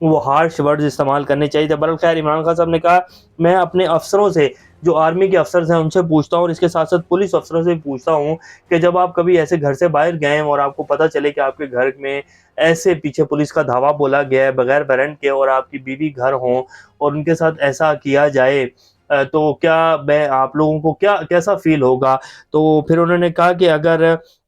وہ harsh words استعمال کرنے چاہیے تھے۔ بہرحال عمران خان صاحب نے کہا میں اپنے افسروں سے جو آرمی کے افسرز ہیں ان سے پوچھتا ہوں اور اس کے ساتھ ساتھ پولیس افسروں سے پوچھتا ہوں کہ جب آپ کبھی ایسے گھر سے باہر گئے اور آپ کو پتہ چلے کہ آپ کے گھر میں ایسے پیچھے پولیس کا دھاوا بولا گیا ہے بغیر وارنٹ کے اور آپ کی بیوی گھر ہوں اور ان کے ساتھ ایسا کیا جائے تو کیا میں آپ لوگوں کو کیسا فیل ہوگا؟ تو پھر انہوں نے کہا کہ اگر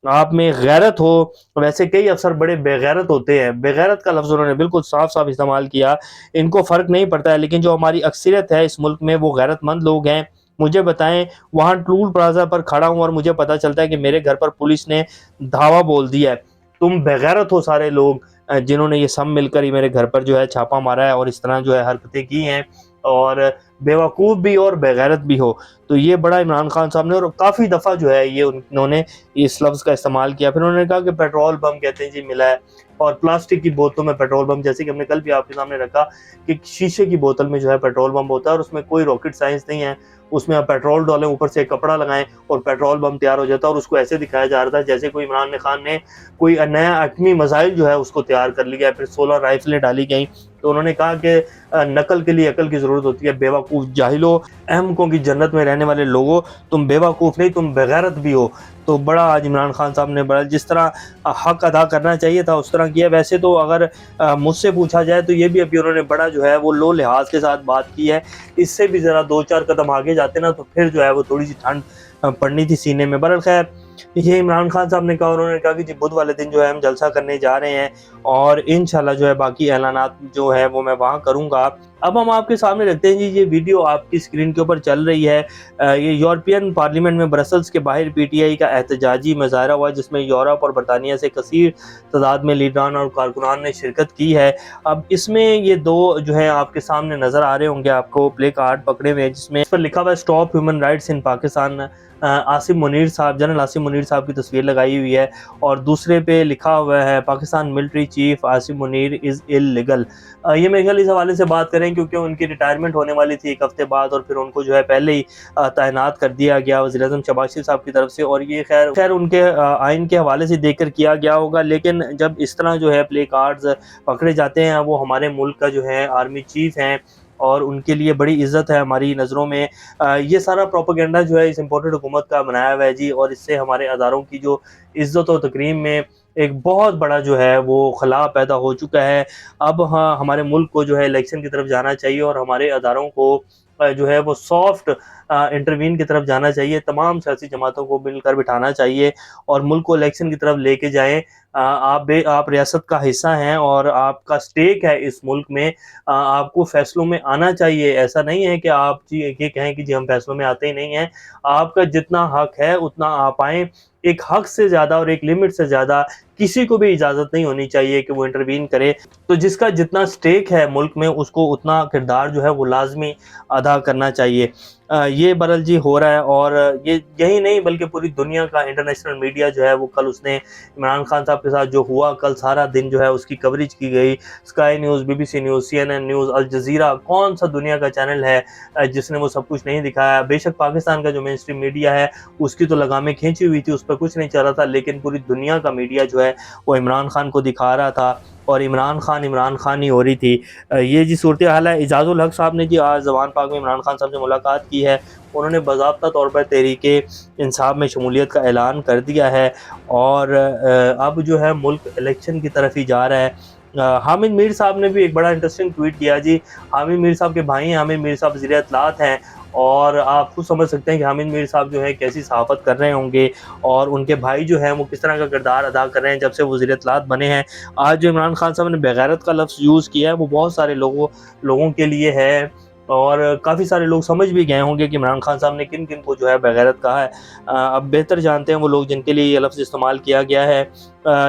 آپ میں غیرت ہو، ویسے کئی افسر بڑے بے غیرت ہوتے ہیں، بے غیرت کا لفظ انہوں نے بالکل صاف صاف استعمال کیا، ان کو فرق نہیں پڑتا ہے، لیکن جو ہماری اکثریت ہے اس ملک میں وہ غیرت مند لوگ ہیں۔ مجھے بتائیں، وہاں ٹول پلازا پر کھڑا ہوں اور مجھے پتا چلتا ہے کہ میرے گھر پر پولیس نے دھاوا بول دیا ہے، تم بے غیرت ہو سارے لوگ جنہوں نے یہ سب مل کر ہی میرے گھر پر جو ہے چھاپا مارا ہے اور اس طرح جو ہے حرکتیں کی ہیں اور بیوقوف بھی اور بےغیرت بھی ہو۔ تو یہ بڑا عمران خان صاحب نے اور کافی دفعہ جو ہے یہ انہوں نے اس لفظ کا استعمال کیا۔ پھر انہوں نے کہا کہ پیٹرول بم کہتے ہیں جی ملا ہے اور پلاسٹک کی بوتلوں میں پیٹرول بم، جیسے کہ ہم نے کل بھی آپ کے سامنے رکھا کہ شیشے کی بوتل میں جو ہے پیٹرول بم ہوتا ہے اور اس میں کوئی راکٹ سائنس نہیں ہے، اس میں آپ پیٹرول ڈالیں، اوپر سے ایک کپڑا لگائیں اور پیٹرول بم تیار ہو جاتا ہے، اور اس کو ایسے دکھایا جا رہا تھا جیسے کوئی عمران خان نے کوئی نیا ایٹمی میزائل جو ہے اس کو تیار کر لیا ہے۔ پھر 16 رائفلیں ڈالی گئیں۔ تو انہوں نے کہا کہ نقل کے لیے عقل کی ضرورت ہوتی ہے، بیوقوف جاہلوں، احمقوں کی جنت میں رہنے والے لوگوں، تم بیوقوف نہیں تم بغیرت بھی ہو۔ تو بڑا آج عمران خان صاحب نے بڑا جس طرح حق ادا کرنا چاہیے تھا اس طرح کیا۔ ویسے تو اگر مجھ سے پوچھا جائے تو یہ بھی ابھی انہوں نے بڑا جو ہے وہ لو لحاظ کے ساتھ بات کی ہے، اس سے بھی ذرا 2-4 قدم آگے جاتے نا تو پھر جو ہے وہ تھوڑی سی ٹھنڈ پڑنی تھی سینے میں۔ بہرحال خیر یہ عمران خان صاحب نے کہا، انہوں نے کہا کہ جی بدھ والے دن جو ہے ہم جلسہ کرنے جا رہے ہیں اور انشاءاللہ جو ہے باقی اعلانات جو ہے وہ میں وہاں کروں گا۔ اب ہم آپ کے سامنے رکھتے ہیں جی یہ ویڈیو آپ کی اسکرین کے اوپر چل رہی ہے، یہ یورپین پارلیمنٹ میں برسلز کے باہر پی ٹی آئی کا احتجاجی مظاہرہ ہوا جس میں یورپ اور برطانیہ سے کثیر تعداد میں لیڈران اور کارکنان نے شرکت کی ہے۔ اب اس میں یہ دو جو ہے آپ کے سامنے نظر آ رہے ہوں گے، آپ کو پلے کارڈ پکڑے ہوئے ہیں جس میں اس پر لکھا ہوا ہے اسٹاپ ہیومن رائٹس ان پاکستان۔ عاصم منیر صاحب، جنرل عاصم منیر صاحب کی تصویر لگائی ہوئی ہے اور دوسرے پہ لکھا ہوا ہے پاکستان ملٹری چیف عاصم منیر از اللیگل۔ یہ میرے خیال اس حوالے سے بات کریں کیونکہ ان کی ریٹائرمنٹ ہونے والی تھی ایک ہفتے بعد اور پھر ان کو جو ہے پہلے ہی تعینات کر دیا گیا وزیر اعظم شہباز شریف صاحب کی طرف سے، اور یہ خیر ان کے آئین کے حوالے سے دیکھ کر کیا گیا ہوگا، لیکن جب اس طرح جو ہے پلے کارڈز پکڑے جاتے ہیں، وہ ہمارے ملک کا جو ہے آرمی چیف ہیں اور ان کے لیے بڑی عزت ہے ہماری نظروں میں۔ یہ سارا پروپیگنڈا جو ہے اس امپورٹڈ حکومت کا بنایا ہوا ہے جی، اور اس سے ہمارے اداروں کی جو عزت و تکریم میں ایک بہت بڑا جو ہے وہ خلا پیدا ہو چکا ہے۔ اب ہاں ہمارے ملک کو جو ہے الیکشن کی طرف جانا چاہیے اور ہمارے اداروں کو جو ہے وہ سافٹ انٹروین کی طرف جانا چاہیے، تمام سیاسی جماعتوں کو مل کر بٹھانا چاہیے اور ملک کو الیکشن کی طرف لے کے جائیں۔ آپ ریاست کا حصہ ہیں اور آپ کا سٹیک ہے اس ملک میں، آپ کو فیصلوں میں آنا چاہیے۔ ایسا نہیں ہے کہ آپ یہ کہیں کہ جی ہم فیصلوں میں آتے ہی نہیں ہیں، آپ کا جتنا حق ہے اتنا آپ آئیں۔ ایک حق سے زیادہ اور ایک لمٹ سے زیادہ کسی کو بھی اجازت نہیں ہونی چاہیے کہ وہ انٹروین کرے، تو جس کا جتنا سٹیک ہے ملک میں اس کو اتنا کردار جو ہے وہ لازمی ادا کرنا چاہیے۔ یہ برل جی ہو رہا ہے، اور یہی نہیں بلکہ پوری دنیا کا انٹرنیشنل میڈیا جو ہے وہ کل اس نے عمران خان صاحب کے ساتھ جو ہوا کل سارا دن جو ہے اس کی کوریج کی گئی۔ Sky News, B B C news, C N N news, Al Jazeera, کون سا دنیا کا چینل ہے جس نے وہ سب کچھ نہیں دکھایا؟ بے شک پاکستان کا جو مین اسٹریم میڈیا ہے اس کی تو لگامیں کھینچی ہوئی تھی، اس پہ کچھ نہیں چل رہا تھا، لیکن پوری دنیا کا میڈیا جو ہے وہ عمران خان کو دکھا رہا تھا اور عمران خان ہی ہو رہی تھی۔ یہ جی صورتحال ہے۔ اعجاز الحق صاحب نے جی آج زبان پاک میں عمران خان صاحب سے ملاقات کی ہے، انہوں نے باضابطہ طور پر تحریک انصاف میں شمولیت کا اعلان کر دیا ہے اور اب جو ہے ملک الیکشن کی طرف ہی جا رہا ہے۔ حامد میر صاحب نے بھی ایک بڑا انٹرسٹنگ ٹویٹ کیا جی۔ حامد میر صاحب کے بھائی ہیں، حامد میر صاحب وزیر اطلاعات ہیں، اور آپ خود سمجھ سکتے ہیں کہ حامد میر صاحب جو ہے کیسی صحافت کر رہے ہوں گے اور ان کے بھائی جو ہیں وہ کس طرح کا کردار ادا کر رہے ہیں جب سے وزیر اطلاعات بنے ہیں۔ آج جو عمران خان صاحب نے بغیرت کا لفظ یوز کیا ہے وہ بہت سارے لوگوں کے لیے ہے، اور کافی سارے لوگ سمجھ بھی گئے ہوں گے کہ عمران خان صاحب نے کن کن کو جو ہے بغیرت کہا ہے۔ اب بہتر جانتے ہیں وہ لوگ جن کے لیے یہ لفظ استعمال کیا گیا ہے۔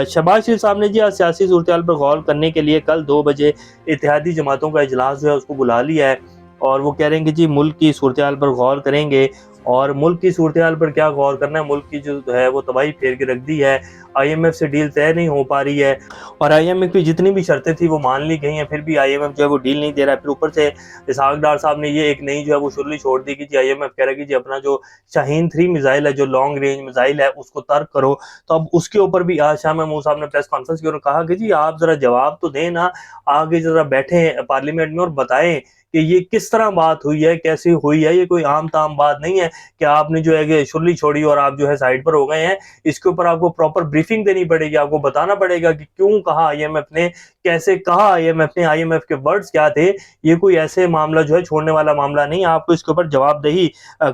شہباز شریف صاحب نے جی آج سیاسی صورتحال پر غور کرنے کے لیے کل 2 بجے اتحادی جماعتوں کا اجلاس جو ہے اس کو بلا لیا ہے، اور وہ کہہ رہے ہیں کہ جی ملک کی صورتحال پر غور کریں گے، اور ملک کی صورتحال پر کیا غور کرنا ہے، ملک کی جو ہے وہ تباہی پھیر کے رکھ دی ہے، آئی ایم ایف سے ڈیل طے نہیں ہو پا رہی ہے، اور آئی ایم ایف کی جتنی بھی شرطیں تھیں وہ مان لی گئی ہیں، پھر بھی آئی ایم ایف جو ہے وہ ڈیل نہیں دے رہا ہے۔ پھر اوپر سے اسحاق ڈار صاحب نے یہ ایک نئی جو ہے وہ شرلی چھوڑ دی کہ جی آئی ایم ایف کہہ رہا ہے کہ جی اپنا جو شاہین 3 میزائل ہے، جو لانگ رینج میزائل ہے، اس کو ترک کرو۔ تو اب اس کے اوپر بھی آج شاہ محمود صاحب نے پریس کانفرنس کی اور کہا کہ جی آپ ذرا جواب تو دیں نا، آگے ذرا بیٹھیں پارلیمنٹ میں اور بتائیں کہ یہ کس طرح بات ہوئی ہے، کیسی ہوئی ہے، یہ کوئی عام تام بات نہیں ہے کہ آپ نے جو ہے کہ شرلی چھوڑی اور آپ جو ہے سائڈ پر ہو گئے ہیں۔ اس کے اوپر آپ کو پراپر بریفنگ دینی پڑے گی، آپ کو بتانا پڑے گا کہ کیوں کہا آئی ایم ایف نے، کیسے کہا آئی ایم ایف نے، آئی ایم ایف کے ورڈز کیا تھے۔ یہ کوئی ایسے معاملہ جو ہے چھوڑنے والا معاملہ نہیں، آپ کو اس کے اوپر جواب دہی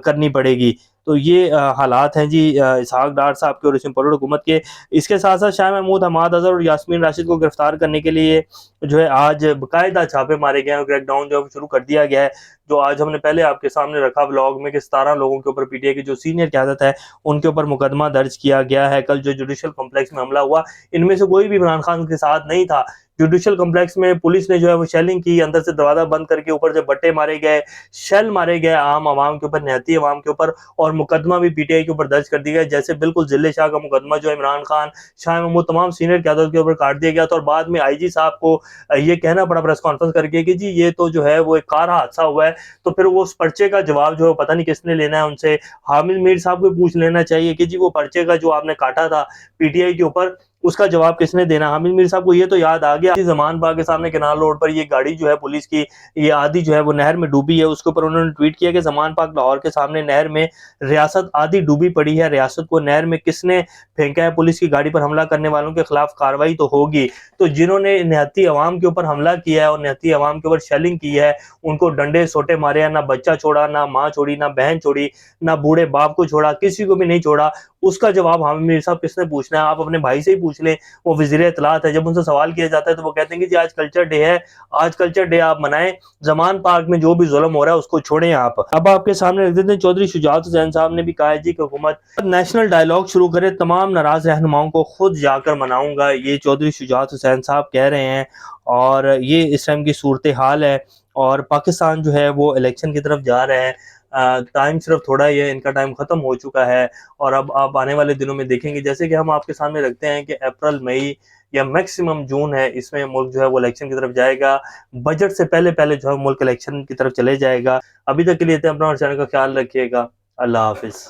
کرنی پڑے گی۔ تو یہ حالات ہیں جی اسحاق ڈار صاحب کے اور اس امپورٹڈ حکومت کے۔ اس کے ساتھ ساتھ شاہ محمود، حماد اظہر اور یاسمین راشد کو گرفتار کرنے کے لیے جو ہے آج باقاعدہ چھاپے مارے گئے ہیں، کریک ڈاؤن جو ہے شروع کر دیا گیا ہے، جو آج ہم نے پہلے آپ کے سامنے رکھا بلاگ میں کہ 17 لوگوں کے اوپر پی ٹی آئی کی جو سینئر قیادت ہے ان کے اوپر مقدمہ درج کیا گیا ہے۔ کل جو جوڈیشل کمپلیکس میں حملہ ہوا، ان میں سے کوئی بھی عمران خان کے ساتھ نہیں تھا۔ جوڈیشل کمپلیکس میں پولیس نے جو ہے وہ شیلنگ کی، اندر سے دروازہ بند کر کے اوپر سے بٹے مارے گئے، شیل مارے گئے عام عوام کے اوپر، نہتی عوام کے اوپر، اور مقدمہ بھی پی ٹی آئی کے اوپر درج کر دیا گیا، جیسے بالکل ضلع شاہ کا مقدمہ جو عمران خان، شاہ محمود، تمام سینئر قیادت کے اوپر کاٹ دیا گیا تھا۔ اور بعد میں آئی جی صاحب کو یہ کہنا پڑا پریس کانفرنس کر کے کہ جی یہ تو جو ہے وہ ایک کار حادثہ ہوا ہے، تو پھر وہ اس پرچے کا جواب جو ہے پتہ نہیں کس نے لینا ہے ان سے۔ حامد میر صاحب کو پوچھ لینا چاہیے کہ جی وہ پرچے کا جو آپ نے کاٹا تھا پی ٹی آئی کے اوپر، اس کا جواب کس نے دینا۔ حامد میر صاحب کو یہ تو یاد آ گیا، زمان باغ کے سامنے کینال روڈ پر یہ گاڑی جو ہے پولیس کی، یہ آدھی جو ہے وہ نہر میں ڈوبی ہے، اس کے اوپر انہوں نے ٹویٹ کیا کہ زمان پاک لاہور کے سامنے نہر میں ریاست آدھی ڈوبی پڑی ہے، ریاست کو نہر میں کس نے پھینکا ہے، پولیس کی گاڑی پر حملہ کرنے والوں کے خلاف کارروائی تو ہوگی۔ تو جنہوں نے نہتی عوام کے اوپر حملہ کیا ہے اور نہتی عوام کے اوپر شیلنگ کی ہے، ان کو ڈنڈے سوٹے مارے ہیں، نہ بچہ چھوڑا، نہ ماں چھوڑی، نہ بہن چھوڑی، نہ بوڑھے باپ کو چھوڑا، کسی کو بھی نہیں چھوڑا۔ اس کا جواب حامد میر صاحب کس نے پوچھنا ہے؟ آپ اپنے بھائی سے ہی پوچھ لیں، وہ وزیر اطلاعات ہے۔ جب ان سے سوال کیا جاتا ہے تو وہ کہتے ہیں کہ جی آج کلچر ڈے ہے، آج کلچر ڈے آپ منائیں، زمان پارک میں جو بھی ظلم ہو رہا ہے اس کو چھوڑیں آپ۔ اب آپ کے سامنے رکھ دیتے ہیں، چودھری شجاعت حسین صاحب نے بھی کہا ہے جی کہ حکومت نیشنل ڈائیلاگ شروع کرے، تمام ناراض رہنماؤں کو خود جا کر مناؤں گا، یہ چودھری شجاعت حسین صاحب کہہ رہے ہیں۔ اور یہ اس ٹائم کی صورتحال ہے، اور پاکستان جو ہے وہ الیکشن کی طرف جا رہا ہے۔ ٹائم صرف تھوڑا ہی ہے، ان کا ٹائم ختم ہو چکا ہے، اور اب آپ آنے والے دنوں میں دیکھیں گے، جیسے کہ ہم آپ کے سامنے رکھتے ہیں کہ اپریل، مئی یا میکسیمم جون ہے، اس میں ملک جو ہے وہ الیکشن کی طرف جائے گا، بجٹ سے پہلے پہلے جو ہے ملک الیکشن کی طرف چلے جائے گا۔ ابھی تک کے لیے اپنا اور چینل کا خیال رکھیے گا۔ اللہ حافظ۔